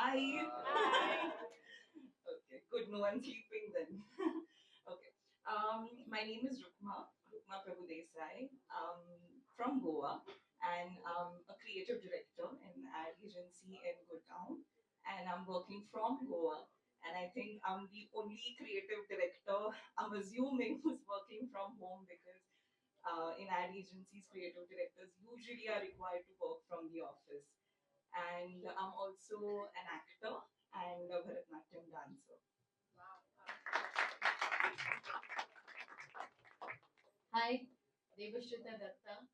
Hi. Hi. Okay, good. No one sleeping then. Okay. My name is Rukma Prabhu Desai. From Goa, and I'm a creative director in ad agency in Gurgaon, and I'm working from Goa. And I think I'm the only creative director, I'm assuming, who's working from home because in ad agencies, creative directors usually are required to work from the office. And I'm also an actor and a Bharatanatyam dancer. Hi, Devashrita Datta.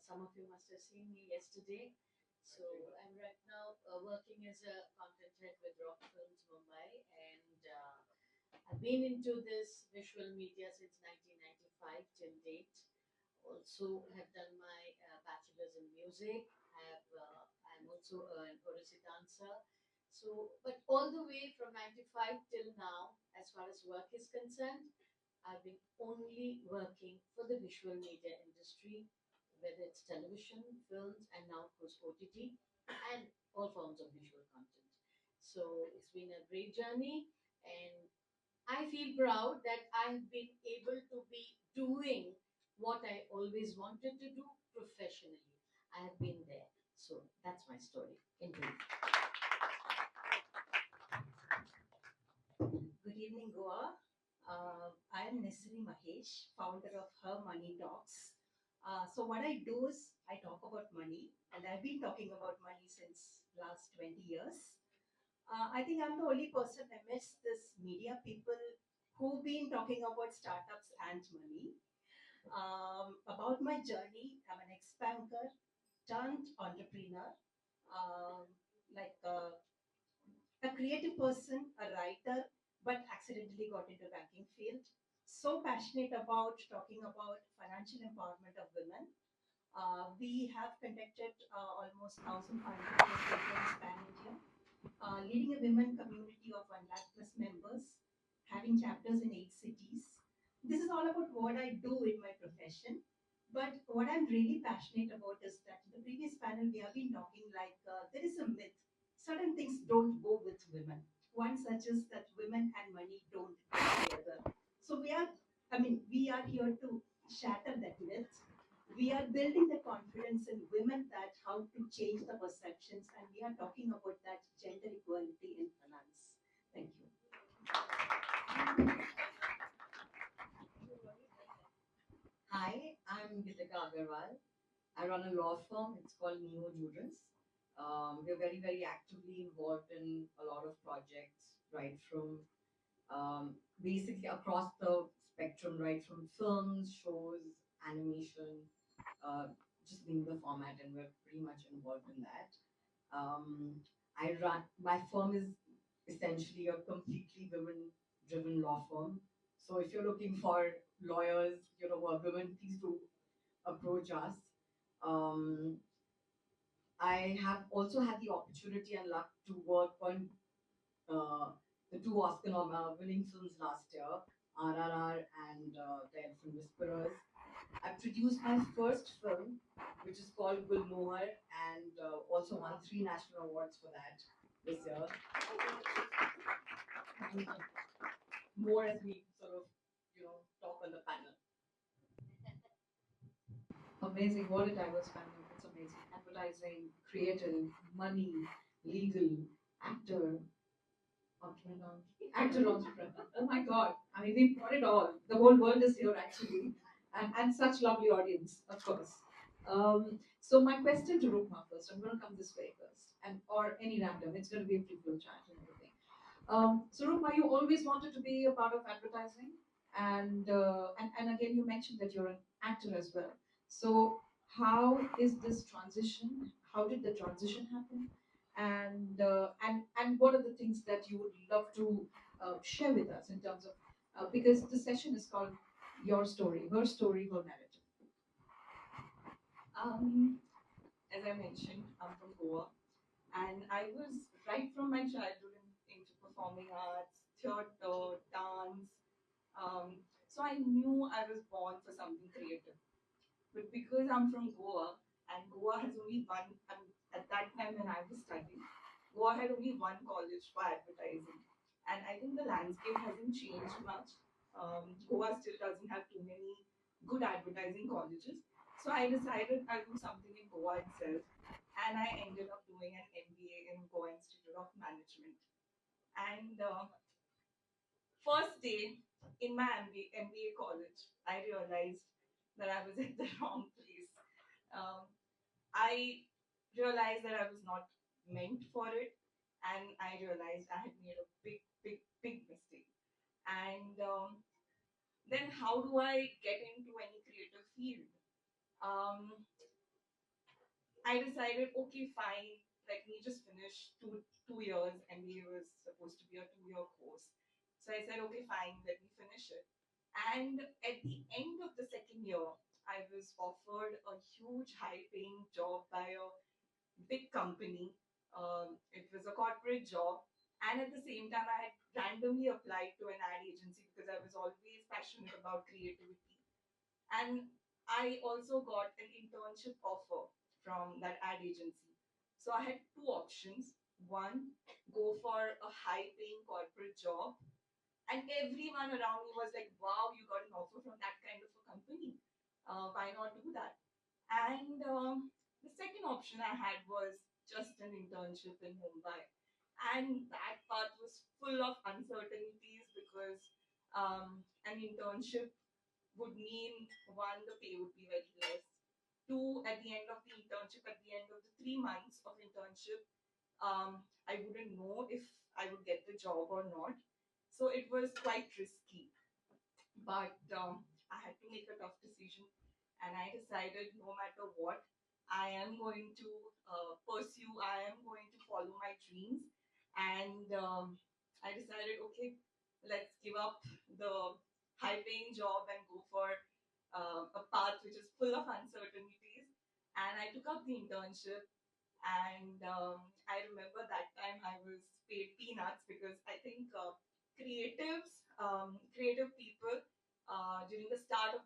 Some of you must have seen me yesterday. So I'm right now working as a content head with Rock Films Mumbai, and I've been into this visual media since 1995 till date. Also have done my bachelor's in music. I'm also an Odissi dancer. So, but all the way from 95 till now, as far as work is concerned, I've been only working for the visual media industry, whether it's television, films, and now, of course, OTT, and all forms of visual content. So it's been a great journey, and I feel proud that I've been able to be doing what I always wanted to do professionally. I have been there. So that's my story in brief. Good evening, Goa. I am Nesri Mahesh, founder of Her Money Talks. So what I do is I talk about money, and I've been talking about money since last 20 years. I think I'm the only person amidst this media people who've been talking about startups and money. About my journey, I'm an ex-banker turned entrepreneur, um, like a creative person, a writer, but accidentally got into banking field. So passionate about talking about financial empowerment of women. We have conducted almost 1,500 programs pan-India, leading a women community of 1 lakh plus members, having chapters in 8 cities. This is all about what I do in my profession. But what I'm really passionate about is that in the previous panel, we have been talking like there is a myth. Certain things don't go with women. One such is that women and money don't go together. So we are here to shatter that myth. We are building the confidence in women that how to change the perceptions, and we are talking about that gender equality in finance. Thank you. Hi, I'm Gitika Agarwal. I run a law firm. It's called Neo Jurors. We're very, very actively involved in a lot of projects, right from basically across the spectrum, right from films, shows, animation, uh, just being the format, and we're pretty much involved in that. I run my firm is essentially a completely women-driven law firm. So if you're looking for lawyers, who are women, please do approach us. Um, I have also had the opportunity and luck to work on uh, the two Oscar winning films last year, RRR and The Elephant Whisperers. I produced my first film, which is called Gulmohar, and also won 3 national awards for that this year. More as we sort of, talk on the panel. Amazing. What a diverse panel. It's amazing. Advertising, creative, money, legal, actor, entrepreneur, actor, entrepreneur. Oh my God. I mean, we've got it all. The whole world is here actually. And such lovely audience, of course. So my question to Rukma first. I'm going to come this way first, and or any random. It's going to be a free flow chat and everything. So Rukma, you always wanted to be a part of advertising, and again you mentioned that you're an actor as well. So how is this transition? How did the transition happen? And what are the things that you would love to share with us in terms of because the session is called Your Story, Her Narrative. Um, as I mentioned, I'm from Goa, and I was right from my childhood into performing arts, theatre, dance. So I knew I was born for something creative. But because I'm from Goa, and Goa has only one, at that time when I was studying, Goa had only one college for advertising, and I think the landscape hasn't changed much. Goa still doesn't have too many good advertising colleges, so I decided I'll do something in Goa itself, and I ended up doing an MBA in Goa Institute of Management. And first day in my MBA college, I realized that I was at the wrong place. Um, I realized that I was not meant for it, and I realized I had made a big, big, big mistake. And then, how do I get into any creative field? Um, I decided, okay, fine, let me just finish 2 years. MBA was supposed to be a 2 year course, so I said, okay, fine, let me finish it. And at the end of the second year, I was offered a huge, high paying job by a big company. It was a corporate job. And at the same time, I had randomly applied to an ad agency because I was always passionate about creativity. And I also got an internship offer from that ad agency. So I had two options. One, go for a high paying corporate job. And everyone around me was like, wow, you got an offer from that kind of a company. Why not do that? And the second option I had was just an internship in Mumbai. And that part was full of uncertainties because an internship would mean one, the pay would be very less. Two, at the end of the internship, at the end of the 3 months of internship, I wouldn't know if I would get the job or not. So it was quite risky. But I had to make a tough decision, and I decided no matter what, I am going to pursue, I am going to follow my dreams. And I decided, okay, let's give up the high paying job and go for a path which is full of uncertainties. And I took up the internship, and I remember that time I was paid peanuts because I think creative people during the start of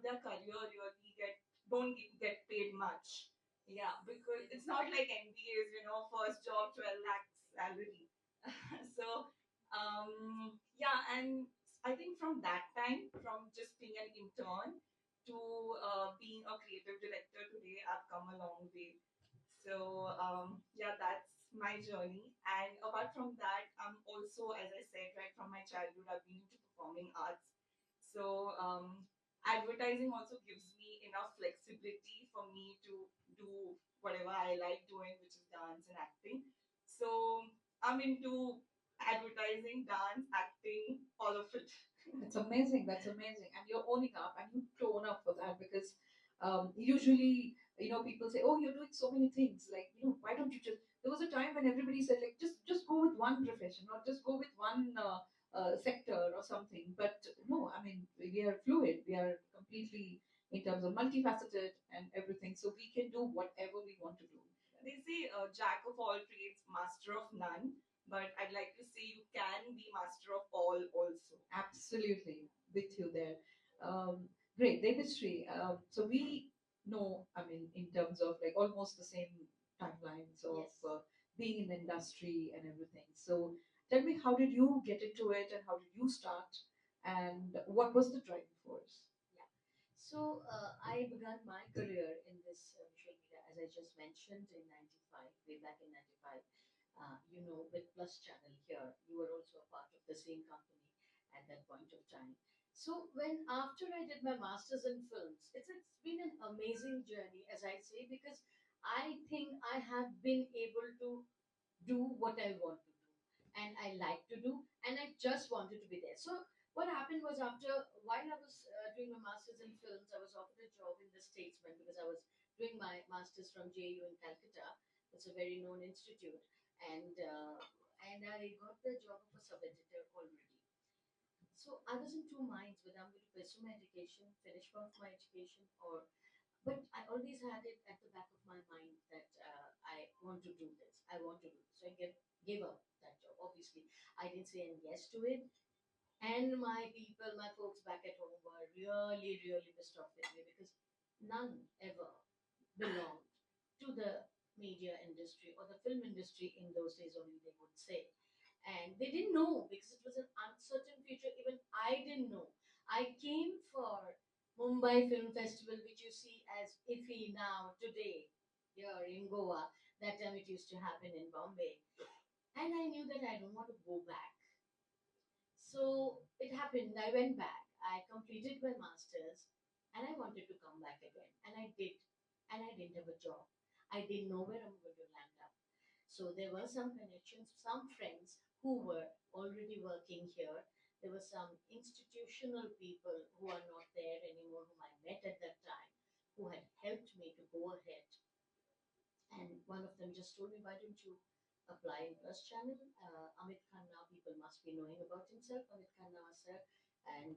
their career really don't get paid much. Yeah, because it's not like MBAs, first job 12 lakhs salary. So yeah, and I think from that time, from just being an intern to being a creative director today, I've come a long way. So yeah, that's my journey. And apart from that, I'm also, as I said, right from my childhood, I've been into performing arts. So advertising also gives me enough flexibility for me to do whatever I like doing, which is dance and acting. So I'm into advertising, dance, acting, all of it. That's amazing. That's amazing. And you're owning up and you've grown up for that because usually, people say, oh, you're doing so many things. Like, why don't you just, there was a time when everybody said, like, just go with one profession or just go with one sector or something. But no, I mean, we are fluid. We are completely in terms of multifaceted and everything. So we can do whatever we want to do. They say jack of all trades, master of none. But I'd like to say you can be master of all also. Absolutely, with you there. Great, the industry. So we know, I mean, in terms of like almost the same timelines of Yes. being in the industry and everything. So tell me, how did you get into it, and how did you start, and what was the driving force? Yeah. So I began my career in this visual media, as I just mentioned, in '95, way back in '95. With Plus Channel here, you were also a part of the same company at that point of time. So when after I did my masters in films, it's been an amazing journey, as I say, because I think I have been able to do what I want to do and I like to do, and I just wanted to be there. So what happened was, after while I was doing my masters in films, I was offered a job in the Statesman because I was doing my masters from JU in Calcutta. It's a very known institute, and I got the job of a sub editor already. So I was in two minds whether I'm going to pursue my education, finish off my education, or but I always had it at the back of my mind that I want to do this. I want to do this. So I gave up that job. Obviously, I didn't say any yes to it. And my people, my folks back at home were really, really pissed off with me because none ever belonged to the media industry or the film industry in those days only, they would say. And they didn't know because it was an uncertain future. Even I didn't know. I came for Mumbai Film Festival, which you see as iffy now today here in Goa. That time it used to happen in Bombay. And I knew that I don't want to go back. So it happened. I went back. I completed my master's and I wanted to come back again. And I did. And I didn't have a job. I didn't know where I'm going to land up. So there were some connections, some friends who were already working here. There were some institutional people who are not there anymore, whom I met at that time, who had helped me to go ahead. And one of them just told me, why don't you apply in Plus Channel? Amit Khanna, people must be knowing about himself. Amit Khanna, sir. And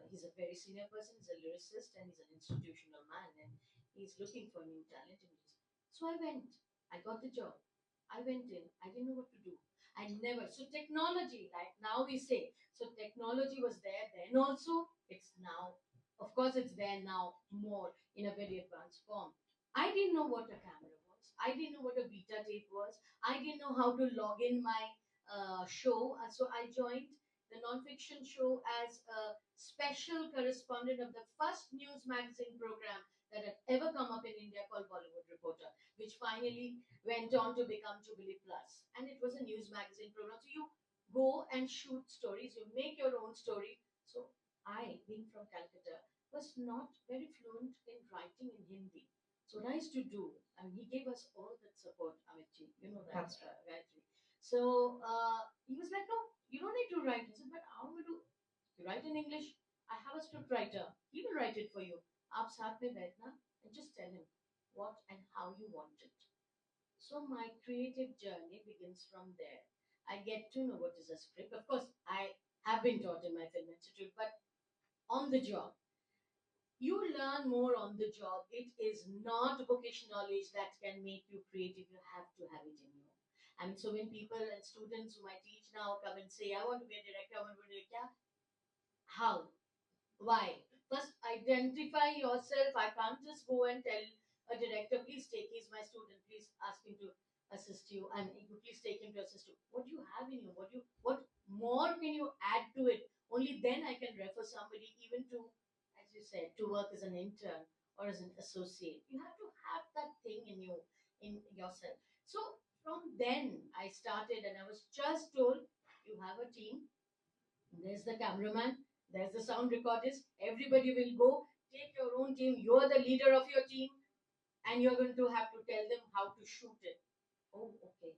he's a very senior person, he's a lyricist, and he's an institutional man. And he's looking for new talent in music. So I went. I got the job. I went in. I didn't know what to do. I never. So technology, like now we say, so technology was there then also. It's now, of course, it's there now more in a very advanced form. I didn't know what a camera was. I didn't know what a beta tape was. I didn't know how to log in my show. So I joined the nonfiction show as a special correspondent of the first news magazine program that had ever come up in India called Bollywood Reporter, which finally went on to become Jubilee Plus. And it was a news magazine program. So you go and shoot stories, you make your own story. So I, being from Calcutta, was not very fluent in writing in Hindi. So what I used to do, I mean, he gave us all that support, Amitji, you know that, That's Gayatri. So he was like, no, you don't need to write. I said, but how would you write in English? I have a script writer. He will write it for you. आप साथ में बैठना and just tell him what and how you want it. So my creative journey begins from there. I get to know what is a script. Of course, I have been taught in my film institute, but on the job, you learn more on the job. It is not bookish knowledge that can make you creative. You have to have it in you. And so when people and students whom I teach now come and say, I want to be a director, I want to be a director, how? Why? First, identify yourself. I can't just go and tell a director, please take, he's my student, please ask him to assist you, and please take him to assist you. What do you have in you? What more can you add to it? Only then I can refer somebody even to, as you said, to work as an intern or as an associate. You have to have that thing in you, in yourself. So from then I started, and I was just told, you have a team, there's the cameraman, there's the sound recordist. Everybody will go. Take your own team. You're the leader of your team, and you're going to have to tell them how to shoot it. Oh, okay.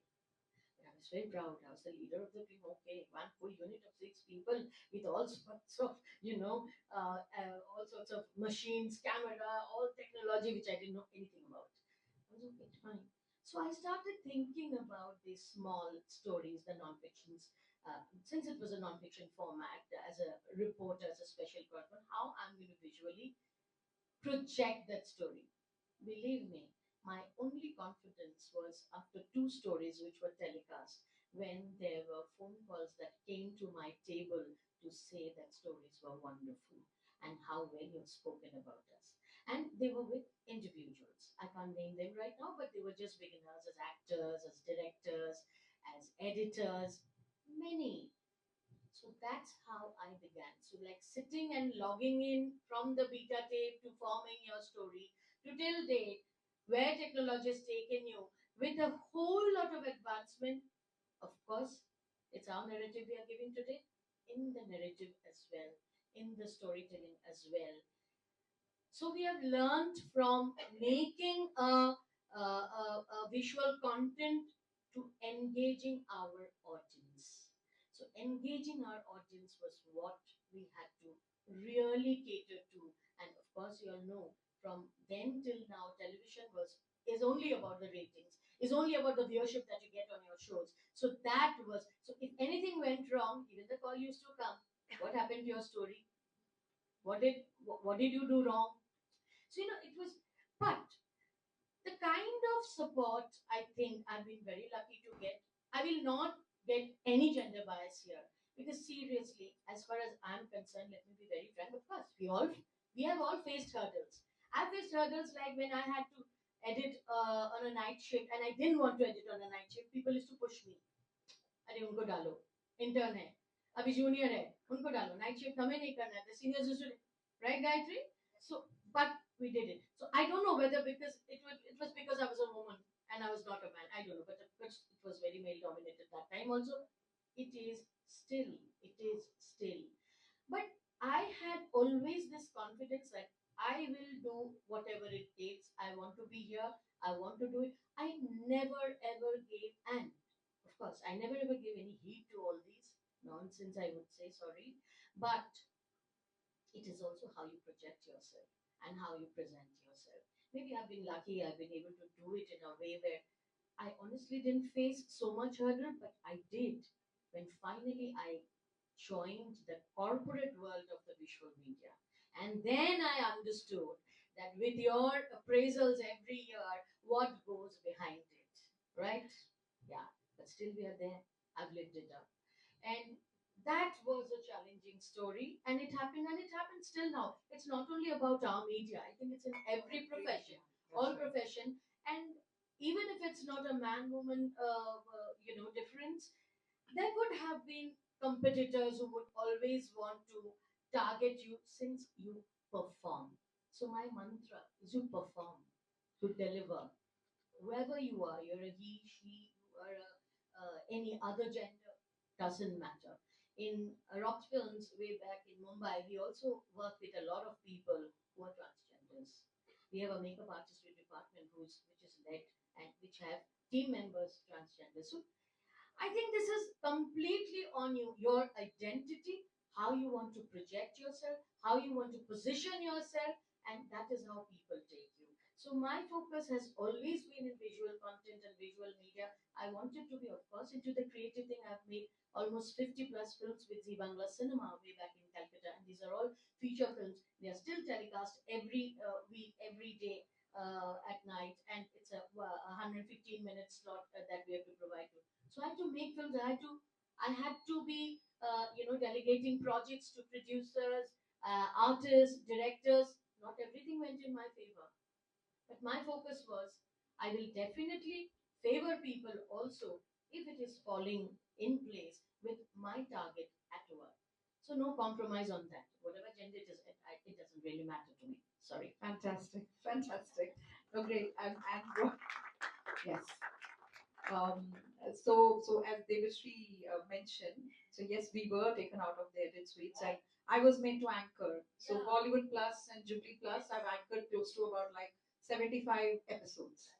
I was very proud. I was the leader of the team. Okay, one full unit of 6 people with all sorts of, all sorts of machines, camera, all technology, which I didn't know anything about. I was okay, fine. So I started thinking about these small stories, the non-fictions, since it was a non-fiction format, as a reporter, as a special correspondent, how I'm going to visually project that story. Believe me, my only confidence was after 2 stories which were telecast, when there were phone calls that came to my table to say that stories were wonderful and how well you've spoken about us. And they were with individuals. I can't name them right now, but they were just beginners as actors, as directors, as editors, many. So that's how I began. So, like sitting and logging in from the beta tape to forming your story to till date, where technology has taken you with a whole lot of advancement. Of course, it's our narrative we are giving today, in the narrative as well, in the storytelling as well. So we have learned from making a visual content to engaging our audience. So engaging our audience was what we had to really cater to. And of course, you all know from then till now, television was is only about the ratings, is only about the viewership that you get on your shows. So that was, so if anything went wrong, even the call used to come. What happened to your story? What did you do wrong? So, it was, but the kind of support I think I've been very lucky to get, I will not get any gender bias here. Because seriously, as far as I'm concerned, let me be very frank, of course, we have all faced hurdles. I've faced hurdles like when I had to edit on a night shift, and I didn't want to edit on a night shift, people used to push me. अरे उनको डालो, intern है, अभी junior है, उनको डालो, night shift हमें नहीं करना है, the seniors used to, right Gayatri? So, but we did it. So I don't know whether because it was because I was a woman and I was not a man. I don't know, but it was very male dominated that time. Also, it is still, it is still. But I had always this confidence that I will do whatever it takes. I want to be here. I want to do it. I never ever gave, and of course, I never ever gave any heed to all these nonsense, I would say, sorry. But it is also how you project yourself and how you present yourself. Maybe I've been lucky, I've been able to do it in a way where I honestly didn't face so much hurdle, but I did when finally I joined the corporate world of the visual media. And then I understood that with your appraisals every year, what goes behind it, right? Yeah, but still we are there. I've lived it up. And that was a challenging story, and it happens still now. It's not only about our media, I think it's in every profession, all profession. And even if it's not a man woman difference, there would have been competitors who would always want to target you since you perform. So my mantra is you perform, to deliver, whoever you are. You're a he, she, you are any other gender, doesn't matter. In Rock Films, way back in Mumbai, we also work with a lot of people who are transgenders. We have a makeup artistry department which is led and which have team members transgender. So I think this is completely on you, your identity, how you want to project yourself, how you want to position yourself, and that is how people take you. So my focus has always been in visual content and visual media. I wanted to be, of course, into the creative thing. I've made almost 50 plus films with Zee Bangla Cinema way back in Calcutta, and these are all feature films. They are still telecast every week, every day at night, and it's a 115-minute slot that we have to provide to. So I had to make films. I had to be, delegating projects to producers, artists, directors. Not everything went in my favor, but my focus was I will definitely favor people also if it is falling in place with my target at work. So no compromise on that. Whatever gender it is, it doesn't really matter to me. Sorry. Fantastic, fantastic. Oh, great. And yes. Um, so as Devashri mentioned, so yes, we were taken out of the edit suites, and I was meant to anchor. So Yeah. Bollywood Plus and Jubilee Plus, I've anchored close to about like 75 episodes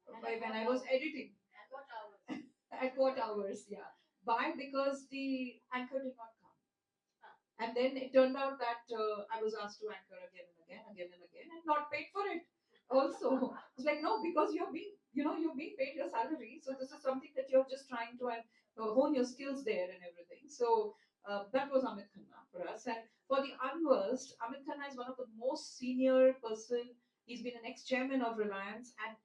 And when at I what was hours? editing. At what hours? At what hours? Yeah. Why? Because the anchor did not come. And then it turned out that I was asked to anchor again and again, and not paid for it. Also, it's like no, because you're being paid your salary, so this is something that you're just trying to hone your skills there and everything. So that was Amit Khanna for us, and for the unversed, Amit Khanna is one of the most senior person. He's been an ex-chairman of Reliance, and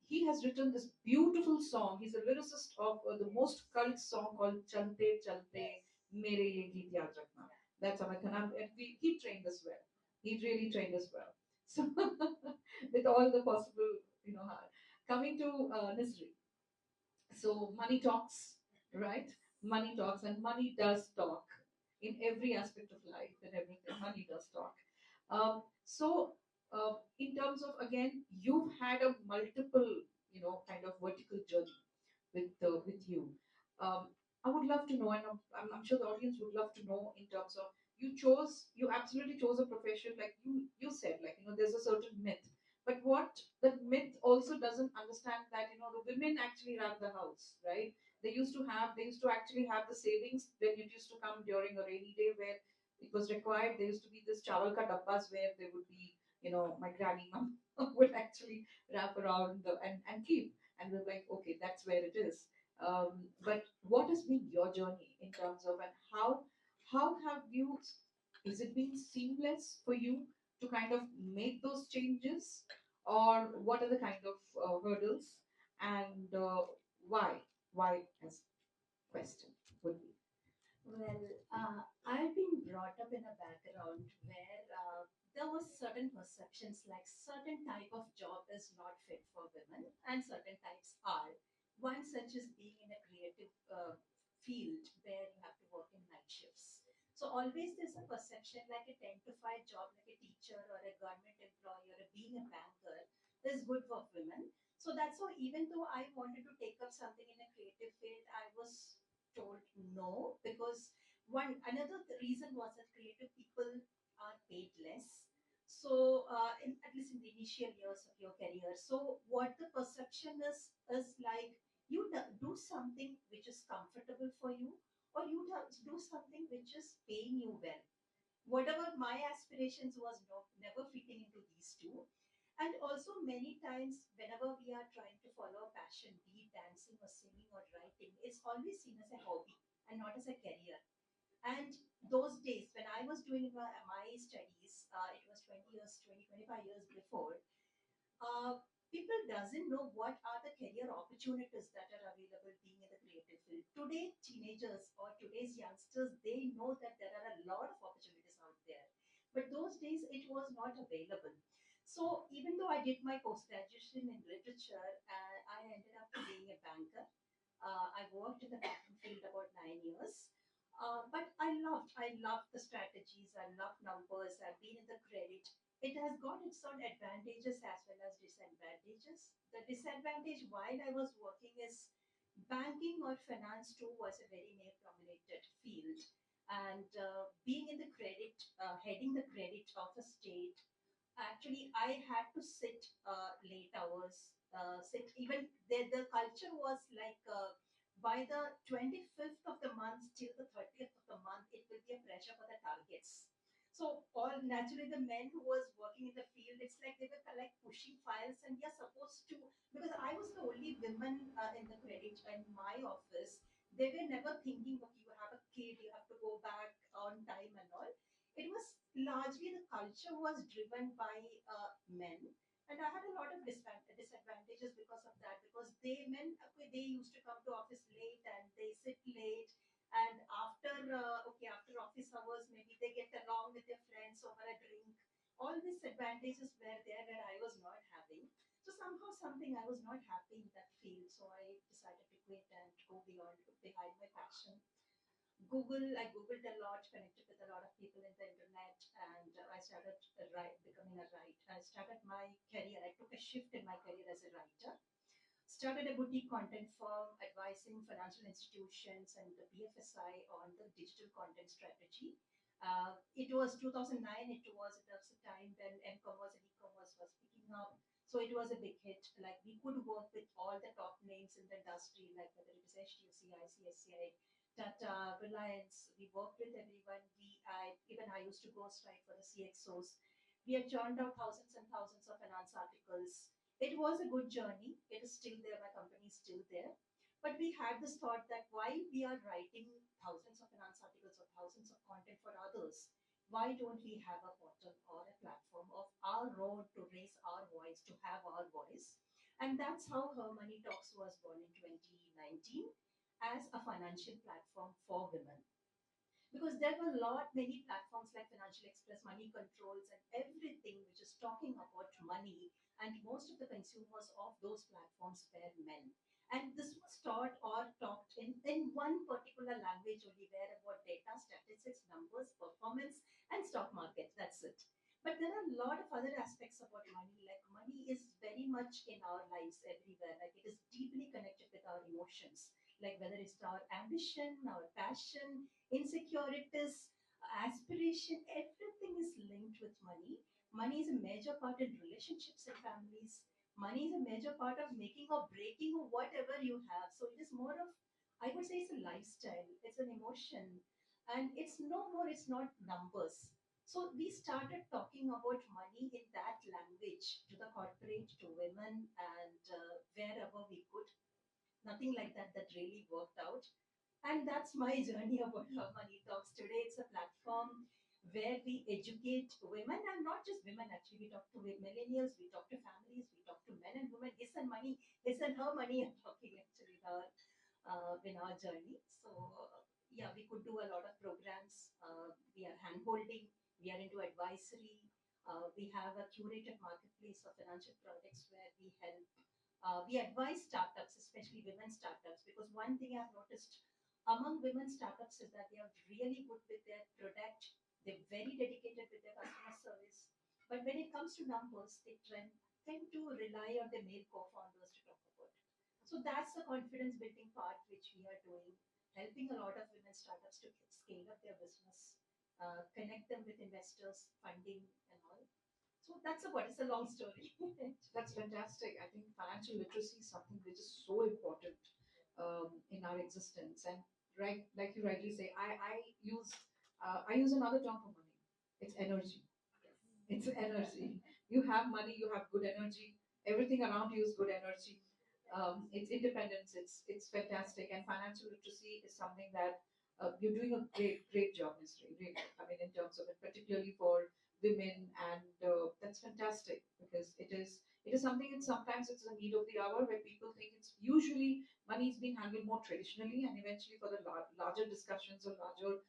he has written this beautiful song. He's a lyricist of the most cult song called "Chalte Chalte." मेरे ये गीत याद रखना. That's Amit Khanna. And he trained us well. He really trained us well. So with all the possible, coming to Nisri. So money talks, right? Money talks, and money does talk in every aspect of life and everything. Money does talk. In terms of again, you've had a multiple, kind of vertical journey with you. Um, I would love to know, and I'm sure the audience would love to know in terms of you absolutely chose a profession like you said, like there's a certain myth, but what the myth also doesn't understand that the women actually run the house, right? They used to actually have the savings when it used to come during a rainy day where it was required. There used to be this chawal ka dabbas where there would be, my granny mom would actually wrap around and keep, and we're like, okay, that's where it is. But what has been your journey in terms of, and how have you? Is it been seamless for you to kind of make those changes, or what are the kind of hurdles, and why? Why as question would be. Well, I've been brought up in a background where there was certain perceptions like certain type of job is not fit for women and certain types are. One such as being in a creative field where you have to work in night shifts. So always there's a perception like a 10 to 5 job like a teacher or a government employee or a being a banker is good for women. So that's why even though I wanted to take up something in a creative field, I was told no because one another reason was that creative people are paid less. So at least in the initial years of your career, so what the perception is like you do something which is comfortable for you, or you do something which is paying you well. Whatever my aspirations was never fitting into these two. And also many times whenever we are trying to follow a passion, be it dancing or singing or writing, it's always seen as a hobby and not as a career. And those days when I was doing my studies, it was 20 years, 20, 25 years before, uh, people doesn't know what are the career opportunities that are available being in the creative field. Today, teenagers or today's youngsters, they know that there are a lot of opportunities out there. But those days, it was not available. So even though I did my post-graduation in literature, I ended up being a banker. I worked in the banking field about 9 years. But I loved the strategies. I loved numbers. I've been in the credit. It has got its own advantages as well as disadvantages. The disadvantage while I was working is banking or finance too was a very male dominated field. And being in the credit, heading the credit of a state, actually I had to sit late hours, sit even the culture was like by the 25th of the month till the 30th of the month, it will be a pressure for the targets. So all naturally the men who was working in the field, it's like they were like pushing files and we are supposed to, because I was the only woman in the credit in my office, they were never thinking, okay, you have a kid, you have to go back on time and all. It was largely the culture was driven by men, and I had a lot of disadvantages because of that, because they men, okay, they used to come to office late and they sit late, and after okay, after office hours maybe they get along with their friends over a drink. All these advantages were there where I was not having. So somehow something I was not happy in that field, so I decided to quit and go beyond behind my passion. I Googled a lot, connected with a lot of people in the internet, and I started becoming a writer. I started my career, I took a shift in my career as a writer. Started a boutique content firm advising financial institutions and the BFSI on the digital content strategy. It was 2009, it was a time when m-commerce and e-commerce was picking up. So it was a big hit. Like we could work with all the top names in the industry, like whether it is HDFC, ICICI, Tata, Reliance. We worked with everyone. Even I used to ghostwrite for the CXOs. We had churned out thousands and thousands of finance articles. It was a good journey. It is still there. My company is still there. But we had this thought that while we are writing thousands of finance articles or thousands of content for others, why don't we have a portal or a platform of our own to raise our voice, to have our voice? And that's how Her Money Talks was born in 2019 as a financial platform for women, because there were a lot many platforms like Financial Express, Money Controls, and everything which is talking about money, and most of the consumers of those platforms were men. And this was taught or talked in one particular language only, where about data, statistics, numbers, performance, and stock market. That's it. But there are a lot of other aspects about money. Like money is very much in our lives everywhere. Like it is deeply connected with our emotions. Like whether it's our ambition, our passion, insecurities, aspiration, everything is linked with money. Money is a major part in relationships and families. Money is a major part of making or breaking or whatever you have. So it is more of, I would say, it's a lifestyle, it's an emotion, and it's no more, it's not numbers. So we started talking about money in that language to the corporate, to women, and wherever we could. Nothing like that that really worked out. And that's my journey about How Money Talks. Today, it's a platform where we educate women, and not just women, actually. We talk to millennials, we talk to families, we talk to men and women. His and money, his and her money, I'm talking actually in our journey. So, Yeah, we could do a lot of programs. We are hand holding, we are into advisory. We have a curated marketplace of financial products where we advise startups, especially women startups, because one thing I've noticed among women startups is that they are really good with their product, they're very dedicated with their customer service. But when it comes to numbers, they tend to rely on the male co founders to talk about. So that's the confidence building part which we are doing, helping a lot of women startups to scale up their business, connect them with investors, funding, and all. So that's about it's a long story. That's fantastic. I think financial literacy is something which is so important in our existence. And right, like you rightly say, I use another term for money. It's energy. It's energy. You have money, you have good energy. Everything around you is good energy. It's independence. It's fantastic. And financial literacy is something that you're doing a great job, Ms. Ray. Really. I mean, in terms of it, particularly for women, and that's fantastic because it is something. And sometimes it's a need of the hour where people think it's usually money is being handled more traditionally, and eventually for the larger discussions or larger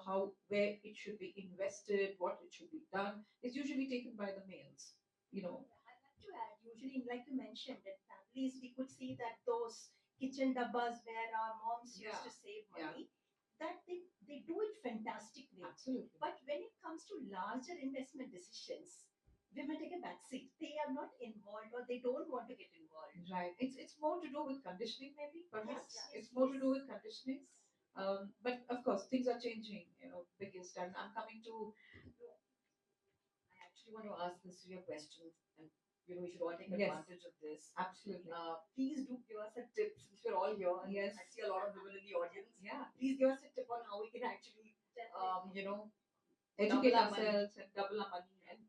how where it should be invested, what it should be done, is usually taken by the males. You know, I'd like to add, usually, like you mentioned, in families, we could see that those kitchen dabbas where our moms used to save money, that they do it fantastically. absolutely. But when it comes to larger investment decisions, women take a back seat. They are not involved or they don't want to get involved. Right. It's more to do with conditioning, maybe, perhaps. Yes, It's yes, more to do yes. with conditioning. But of course, things are changing, biggest. And I'm coming to, I actually want to ask this to your questions, and we should all take yes, advantage of this. absolutely. Please do give us a tip since we're all here. And Yes. I see a lot of women in the audience. Yeah. Please give us a tip on how we can actually, Educate double our money. ourselves and double our money. And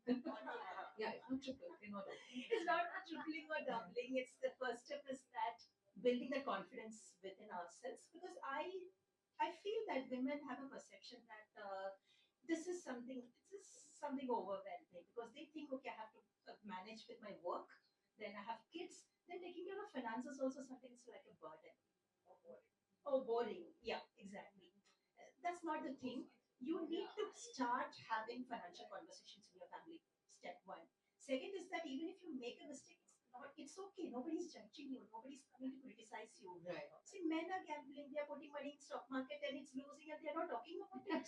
yeah, it's not triple, It's not a tripling or doubling. It's the first step is that building the confidence within ourselves. Because I feel that women have a perception that this is something overwhelming because they think, okay, I have to manage with my work, then I have kids, then taking care of finances also something is like a burden. Oh, boring. Yeah, exactly. That's not the thing. You need to start having financial conversations in your family. Step one. Second is that even if you make a mistake, it's okay. Nobody's judging you. Nobody's coming to criticize you. Right. See, men are gambling. They are putting money in stock market and it's losing, and they are not talking about it.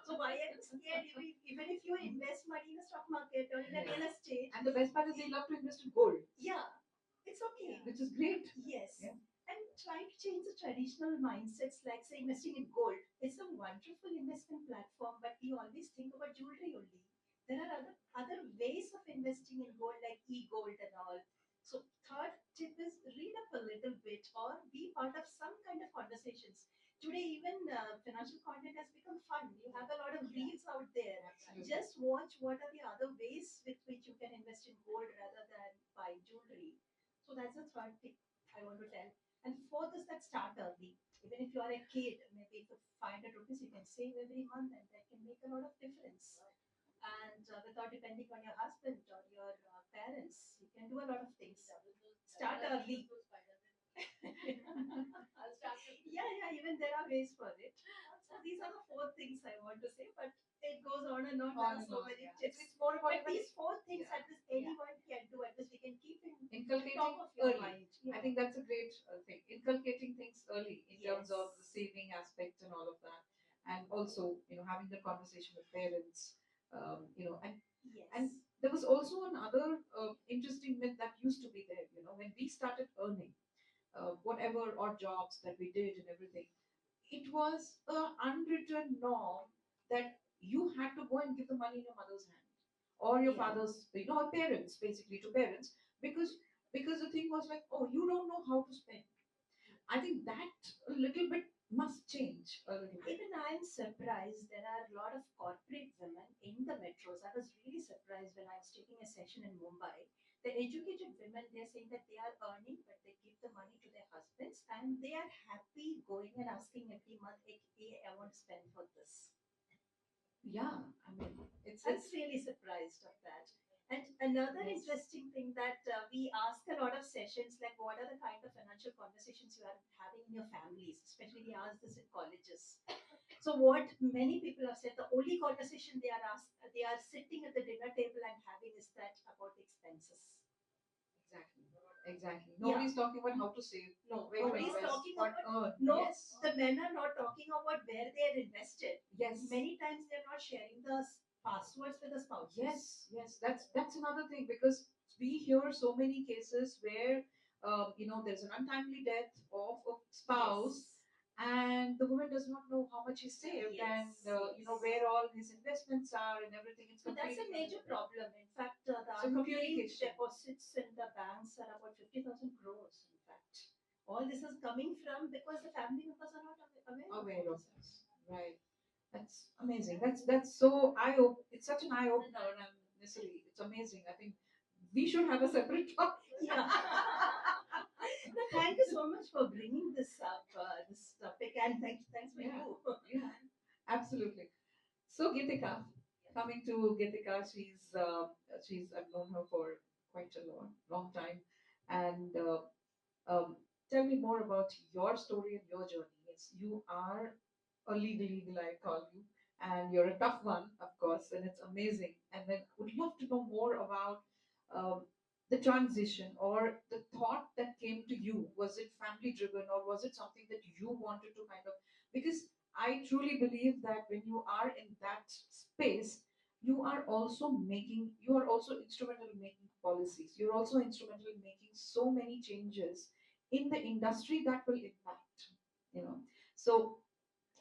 So why are you scared? Even if you invest money in the stock market or in a real estate, And the best part is they love to invest in gold, yeah, it's okay. which is great. Yes. Yeah. And try to change the traditional mindsets, like say investing in gold. It's a wonderful investment platform, but we always think about jewelry only. There are other ways of investing in gold, like e-gold and all. So third tip is read up a little bit or be part of some kind of conversations. Today, even financial content has become fun. You have a lot of reels out there. Absolutely. Just watch what are the other ways with which you can invest in gold rather than buy jewelry. So that's the third tip I want to tell. And fourth is that start early. Even if you are a kid, maybe for 500 rupees you can save every month, and that can make a lot of difference. And without depending on your husband or your parents, you can do a lot of things. Start early. I'll start with Yeah, yeah, even there are ways for it. So these are the four things I want to say, but it goes on and on. There are so many Yeah. tips. It's more about But these four things yeah, at least anyone can do, at least we can keep in inculcating top of your early. mind. Yeah. I think that's a great thing. Inculcating things early in terms of the Yes. saving aspect and all of that, and also having the conversation with parents. And Yes. there was also another interesting myth that used to be there. When we started earning, whatever odd jobs that we did and everything, it was a unwritten norm that you had to go and give the money in your mother's hand or your Yeah. father's, parents, basically to parents, because the thing was like, oh, you don't know how to spend. I think that a little bit must change a little bit. Even I'm surprised. There are a lot of corporate women in the metros. I was really surprised when I was taking a session in Mumbai. The educated women, they're saying that they are earning, but they give the money to their husbands and they are happy going and asking every month, "Hey, hey, I want to spend for this." Yeah, I mean, I was really surprised of that. And another Yes. interesting thing that we ask a lot of sessions, like what are the kind of financial conversations you are having in your families, especially we ask this in colleges. So what many people have said, the only conversation they are sitting at the dinner table and having is that about expenses. Exactly. Exactly. Yeah. Nobody's talking about how to save, No, where to nobody's invest, talking what about earn. no. Yes. The men are not talking about where they are invested. Yes. Many times they are not sharing the passwords with the spouses. Yes, yes, that's another thing because we hear so many cases where there's an untimely death of a spouse, Yes. and the woman does not know how much he saved, and Yes, yes. where all his investments are and everything. It's So that's a completely major problem. In fact, the so unclaimed communication. deposits in the banks are about 50,000 crores. In fact, all this is coming from because the family members are not aware Aware of of this. this, right? That's amazing. That's so It's such an eye opener, and necessarily it's amazing. I think we should have a separate talk. Yeah. No, thank you so much for bringing this up, this topic, and thanks for Yeah. you. Yeah, absolutely. So Gitika, coming to Gitika, she's I've known her for quite a long time, and tell me more about your story and your journey. You are a legal, I call you, and you're a tough one, of course, and it's amazing. And then would love to know more about um, the transition or the thought that came to you. Was it family driven or was it something that you wanted to kind of? Because I truly believe that when you are in that space, you are also instrumental in making policies. You're also instrumental in making so many changes in the industry that will impact, you know. So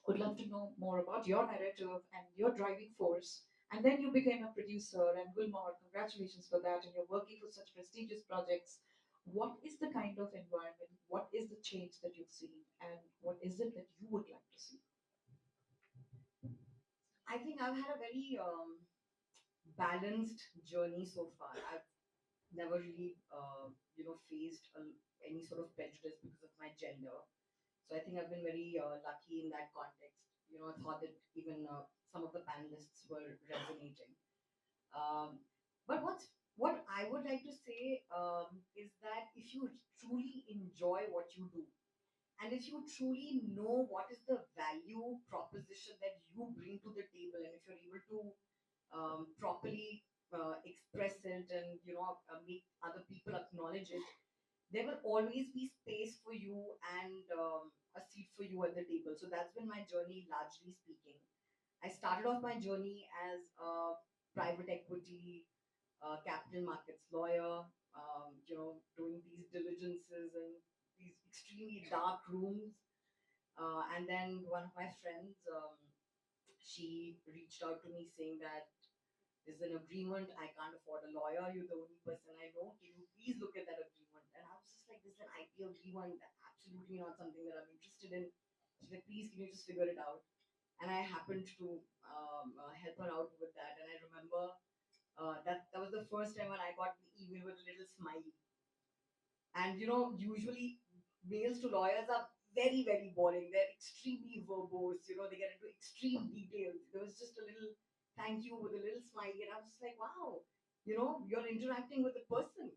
would love to know more about your narrative and your driving force. And then you became a producer, and Wilmore, congratulations for that. And you're working for such prestigious projects. What is the kind of environment? What is the change that you've seen? And what is it that you would like to see? I think I've had a very balanced journey so far. I've never really, faced any sort of prejudice because of my gender. So I think I've been very lucky in that context. I thought that even some of the panelists were resonating. Um, but what I would like to say is that if you truly enjoy what you do, and if you truly know what is the value proposition that you bring to the table, and if you're able to properly express it and make other people acknowledge it, there will always be space for you and a seat for you at the table. So that's been my journey, largely speaking. I started off my journey as a private equity, capital markets lawyer, doing these diligences and these extremely dark rooms. And then one of my friends, she reached out to me saying that there's an agreement. I can't afford a lawyer. You're the only person I know. Can you please look at that agreement? And I was just like, this is an IP agreement. That's absolutely not something that I'm interested in. She's like, please, can you just figure it out? And I happened to help her out with that. And I remember that was the first time when I got the email with a little smiley. And usually mails to lawyers are very, very boring. They're extremely verbose. They get into extreme details. There was just a little thank you with a little smiley, and I was just like, wow, you're interacting with a person.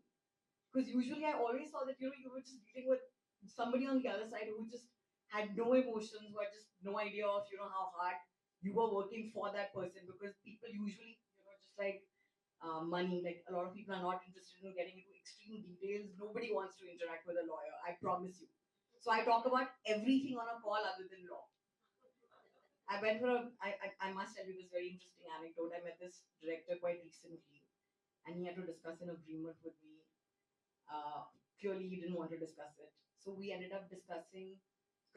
Because usually I always saw that you were just dealing with somebody on the other side who just had no emotions, who had just no idea of how hard you were working for that person. Because people usually just like money. Like a lot of people are not interested in getting into extreme details. Nobody wants to interact with a lawyer. I promise you. So I talk about everything on a call other than law. I went for I must tell you this very interesting anecdote. I met this director quite recently, and he had to discuss an agreement with me. Clearly, he didn't want to discuss it. So we ended up discussing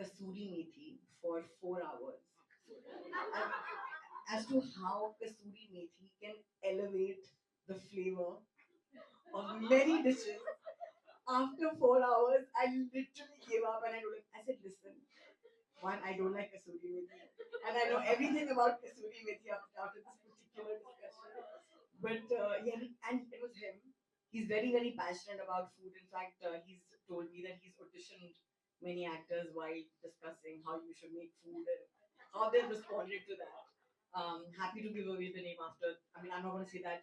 kasuri methi for 4 hours. As to how kasuri methi can elevate the flavor of many dishes. After 4 hours, I literally gave up and I told him, I said, listen, one, I don't like kasuri methi. And I know everything about kasuri methi after this particular discussion. But yeah, and it was him. He's very, very passionate about food. In fact, he's told me that he's auditioned many actors while discussing how you should make food and how they've responded to that. Happy to give away the name after. I mean, I'm not going to say that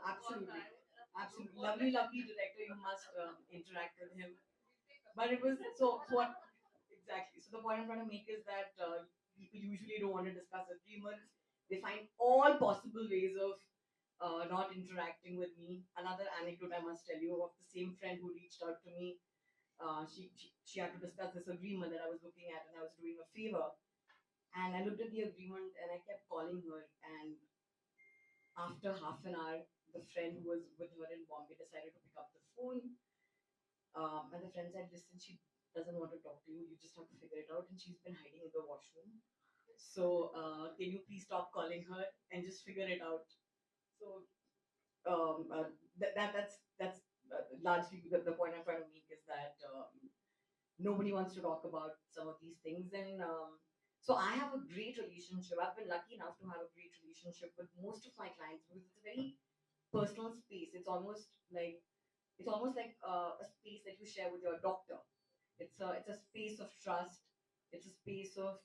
Absolutely. Absolutely. Lovely, lovely director. You must interact with him. But it was so what exactly. So the point I'm trying to make is that people usually don't want to discuss agreements. They find all possible ways of not interacting with me. Another anecdote I must tell you of the same friend who reached out to me. She had to discuss this agreement that I was looking at, and I was doing a favor. And I looked at the agreement, and I kept calling her. And after half an hour, the friend who was with her in Bombay decided to pick up the phone. And the friend said, "Listen, she doesn't want to talk to you. You just have to figure it out." And she's been hiding in the washroom. So can you please stop calling her and just figure it out? So that's largely the point I'm trying to make is that nobody wants to talk about some of these things. And so I have a great relationship. I've been lucky enough to have a great relationship with most of my clients because it's a very personal space. It's almost like a space that you share with your doctor. It's a space of trust. It's a space of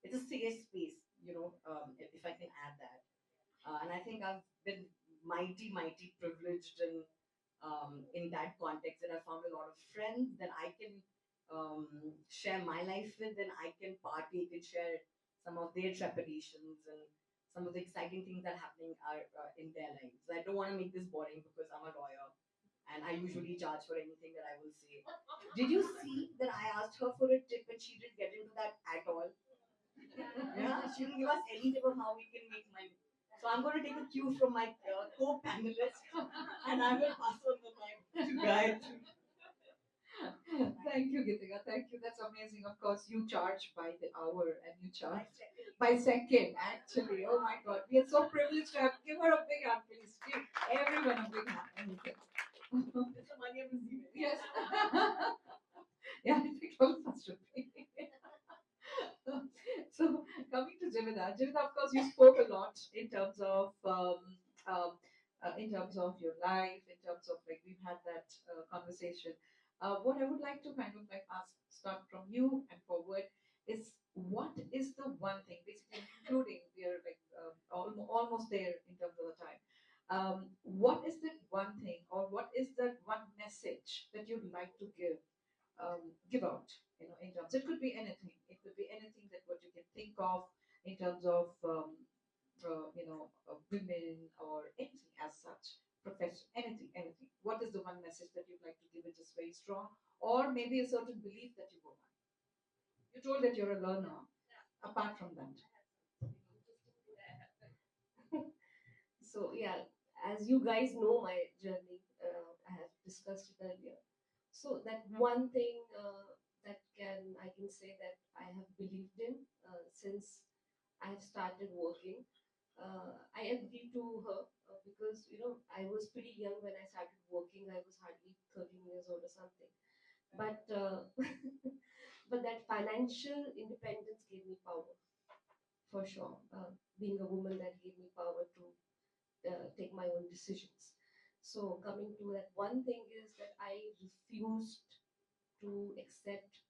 it's a safe space. If I can add that. And I think I've been mighty privileged in that context, that I found a lot of friends that I can share my life with, and I can partake and share some of their trepidations and some of the exciting things that are happening are in their lives. I don't want to make this boring because I'm a lawyer and I usually charge for anything that I will say. Did you see that I asked her for a tip and she didn't get into that at all? Yeah, she will give us any tip of how we can make money. So I'm going to take a cue from my co-panelist and I will pass on the mic to Gayatri. Thank you, Gitika. Thank you. That's amazing. Of course, you charge by the hour and you charge by second, actually. Oh my God. We are so privileged to have. Give her a big hand, please. Give everyone a big hand. It's the money I'm receiving. Yes. Yeah, I think all of us should be. So coming to Jimida, Jimida, of course, you spoke a lot um, in terms of your life, in terms of like we've had that conversation. What I would like to kind of like ask, start from you and forward, is what is the one thing, basically including we are like almost there in terms of the time. What is that one thing, or what is that one message that you'd like to give out, in terms, it could be anything, it could be anything that what you can think of in terms of women or anything as such, profession, anything, what is the one message that you'd like to give, it just very strong, or maybe a certain belief that you go on. You told that you're a learner. Apart from that, So yeah, as you guys know my journey, I have discussed it earlier. So that one thing that I can say that I have believed in since I have started working. I agree to her because I was pretty young when I started working. I was hardly 13 years old or something. But but that financial independence gave me power for sure. Being a woman, that gave me power to take my own decisions. So coming to that, one thing is that I refused to accept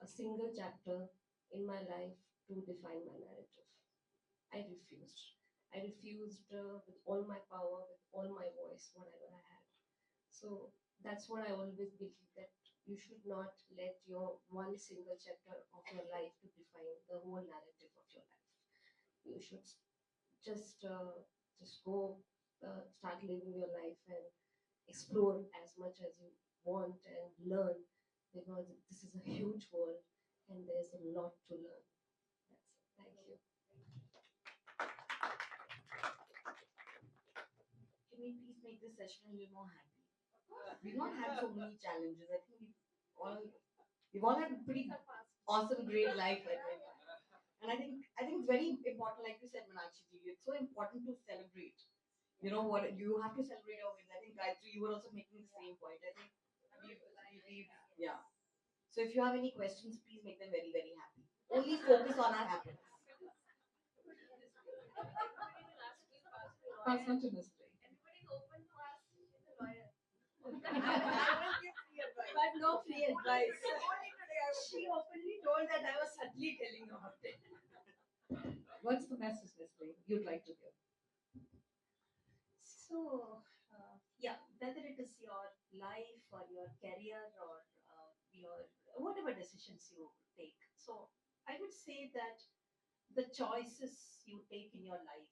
a single chapter in my life to define my narrative. I refused. I refused with all my power, with all my voice, whatever I had. So that's what I always believe, that you should not let your one single chapter of your life to define the whole narrative of your life. You should just go start living your life and explore as much as you want and learn, because this is a huge world and there's a lot to learn. That's it. Thank you. Can we please make this session a little more happy? We've not had so many challenges. I think we've all had a pretty awesome, great life. I think. And I think it's very important, like you said, Meenakshi ji, it's so important to celebrate. You know what? You have to celebrate our wins. I think Gayatri, you were also making the same point. I think yeah. So if you have any questions, please make them very, very happy. Only focus on our happiness. pass on to Mr. But no free advice. She openly told that I was subtly telling about it. What's the message, Leslie, you'd like to give? Yeah, whether it is your life or your career or your whatever decisions you take. So I would say that the choices you take in your life,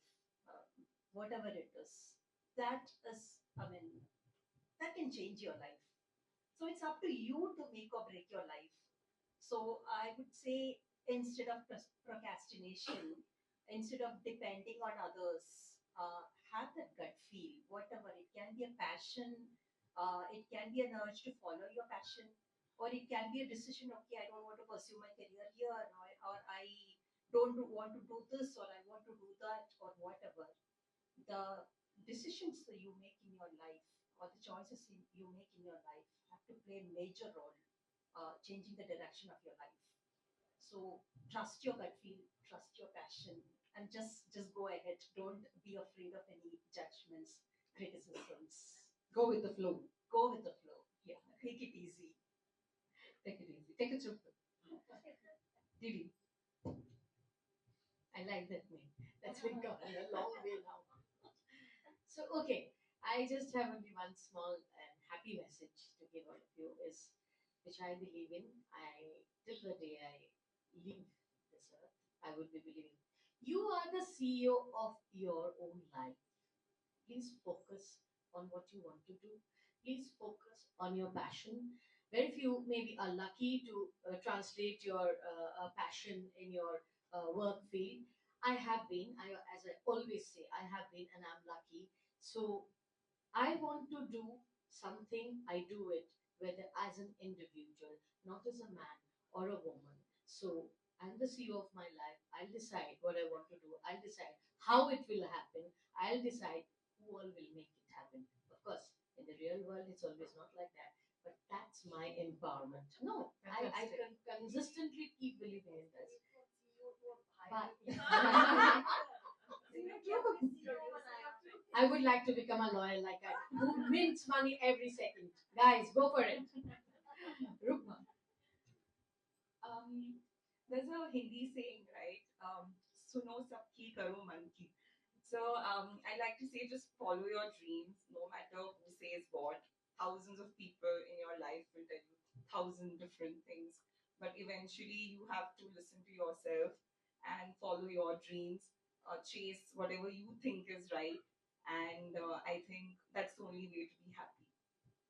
uh, whatever it is, that is, I mean, that can change your life. So it's up to you to make or break your life. So I would say instead of procrastination, instead of depending on others, have that gut feel, whatever. It can be a passion, it can be an urge to follow your passion, or it can be a decision, okay, I don't want to pursue my career here, or I don't want to do this, or I want to do that, or whatever. The decisions that you make in your life or the choices you make in your life have to play a major role changing the direction of your life. So trust your gut feel, trust your passion, and just go ahead. Don't be afraid of any judgments, criticisms. Go with the flow. Go with the flow. Yeah, take it easy. Take it easy. Take it simple. Didi. I like that name. That's been coming a long way now. So, okay, I just have only one small and happy message to give all of you is which I believe in. I till the day I leave this earth, I would be believing. You are the CEO of your own life. Please focus on what you want to do. Please focus on your passion. Very few maybe are lucky to translate your passion in your work field. I have been, as I always say, I have been and I'm lucky. So I want to do something, I do it, whether as an individual, not as a man or a woman. So I'm the CEO of my life. I'll decide what I want to do. I'll decide how it will happen. I'll decide who all will make it happen. Of course, in the real world, it's always not like that. But that's my empowerment. No, I Fantastic. can consistently keep believing in this. But I would like to become a lawyer like I who mints money every second. Guys, go for it. Rukma. um, there's a Hindi saying, right? Suno sabki karo man ki. So I like to say, just follow your dreams, no matter who says what. Thousands of people in your life will tell you thousand different things, but eventually you have to listen to yourself and follow your dreams, chase whatever you think is right, and I think that's the only way to be happy.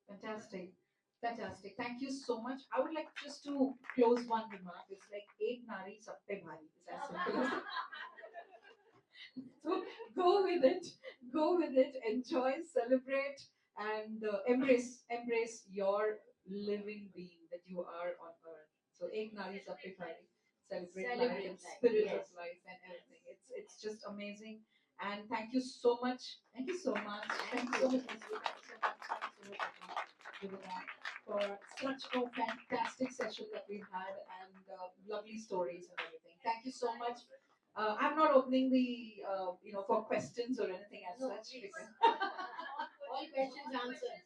Fantastic. Fantastic. Thank you so much. I would like just to close one remark. It's like ek nari sab pe bhari. It's as simple as so go with it. Go with it. Enjoy, celebrate, and embrace your living being that you are on earth. So ek nari sab pe bhari. Celebrate life Celebrate and life. spirit of Yes. life and everything. It's just amazing. And thank you so much. Thank you so much. Thank you so much, Nancy. Thank you so much. Thank you so much, Yuvana, for such a fantastic session that we've had and lovely stories and everything. Thank you so much. I'm not opening the for questions or anything as No, such please. because All questions answered.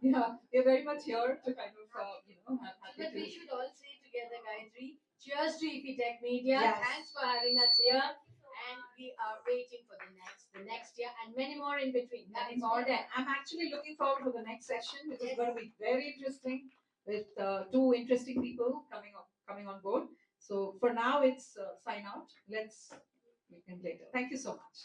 yeah, we're very much here to kind of happy But to we should all say together, Gayatri, cheers to Tech Media. Yes. Thanks for having us here. And we are waiting for the next year, and many more in between. many That's more. there. I'm actually looking forward for the next session, which is Yes. going to be very interesting with two interesting people coming on board. So for now, it's sign out. Let's meet later. Thank you so much.